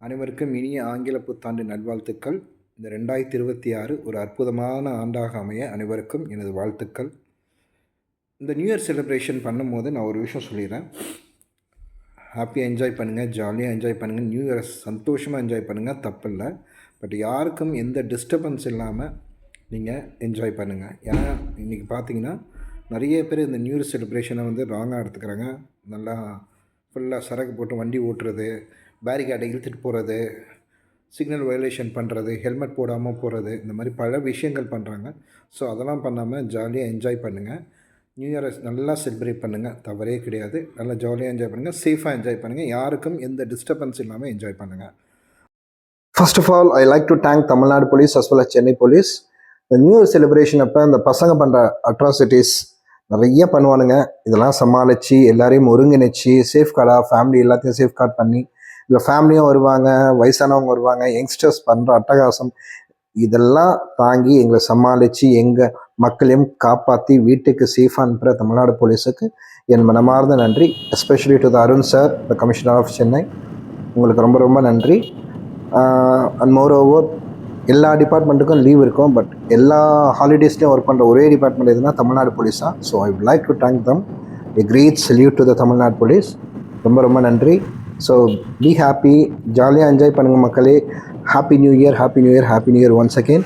அனைவருக்கும் இனிய ஆங்கில புத்தாண்டு நல்வாழ்த்துக்கள். இந்த 2026 ஒரு அற்புதமான ஆண்டாக அமைய அனைவருக்கும் எனது வாழ்த்துக்கள். இந்த நியூ இயர் செலிப்ரேஷன் பண்ணும்போது நான் ஒரு விஷயம் சொல்லிடுறேன். ஹாப்பியாக என்ஜாய் பண்ணுங்கள், ஜாலியாக என்ஜாய் பண்ணுங்கள், நியூ இயரை சந்தோஷமாக என்ஜாய் பண்ணுங்கள், தப்பில்லை. பட் யாருக்கும் எந்த டிஸ்டர்பன்ஸ் இல்லாமல் நீங்கள் என்ஜாய் பண்ணுங்கள். ஏன்னா இன்றைக்கி பார்த்தீங்கன்னா நிறைய பேர் இந்த நியூ இயர் செலிப்ரேஷனை ராங்காக எடுத்துக்கிறாங்க. நல்லா ஃபுல்லாக சரக்கு போட்டு வண்டி ஓட்டுறது, பேரிகேட்டை இழுத்துட்டு போகிறது, சிக்னல் வயலேஷன் பண்ணுறது, ஹெல்மெட் போடாமல் போகிறது, இந்த மாதிரி பல விஷயங்கள் பண்ணுறாங்க. ஸோ அதெல்லாம் பண்ணாமல் ஜாலியாக என்ஜாய் பண்ணுங்கள். நியூ இயரை நல்லா செலிப்ரேட் பண்ணுங்கள், தவறே கிடையாது. நல்லா ஜாலியாக என்ஜாய் பண்ணுங்கள், சேஃபாக என்ஜாய் பண்ணுங்கள், யாருக்கும் எந்த டிஸ்டர்பன்ஸ் இல்லாமல் என்ஜாய் பண்ணுங்கள். First of all I like to thank Tamil Nadu police as well as Chennai police. இந்த நியூ இயர் செலிப்ரேஷன் அப்போ இந்த பசங்க பண்ணுற அட்ராசிட்டிஸ் நிறைய பண்ணுவானுங்க. இதெல்லாம் சமாளித்து எல்லாரையும் ஒருங்கிணைச்சி சேஃப்கார்டாக ஃபேமிலி எல்லாத்தையும் சேஃப்கார்ட் பண்ணி, இல்லை ஃபேமிலியும் வருவாங்க, வயசானவங்க வருவாங்க, யங்ஸ்டர்ஸ் பண்ணுற அட்டகாசம் இதெல்லாம் தாங்கி எங்களை சமாளித்து எங்கள் மக்களையும் காப்பாற்றி வீட்டுக்கு சேஃபாக அனுப்புகிற தமிழ்நாடு போலீஸுக்கு என் மனமார்ந்த நன்றி. Especially to the Arun sir, the commissioner of Chennai, உங்களுக்கு ரொம்ப ரொம்ப நன்றி. அண்ட் மோர் ஓவர் எல்லா டிபார்ட்மெண்ட்டுக்கும் லீவ் இருக்கும், பட் எல்லா ஹாலிடேஸ்லேயும் ஒர்க் பண்ணுற ஒரே டிபார்ட்மெண்ட் எதுனா தமிழ்நாடு போலீஸ் தான். So I would like to thank them. A great salute to the Tamil Nadu police. ரொம்ப ரொம்ப நன்றி. ஸோ பி ஹாப்பி, ஜாலியாக என்ஜாய் பண்ணுங்கள் மக்களே. Happy new year, happy new year, happy new year once again.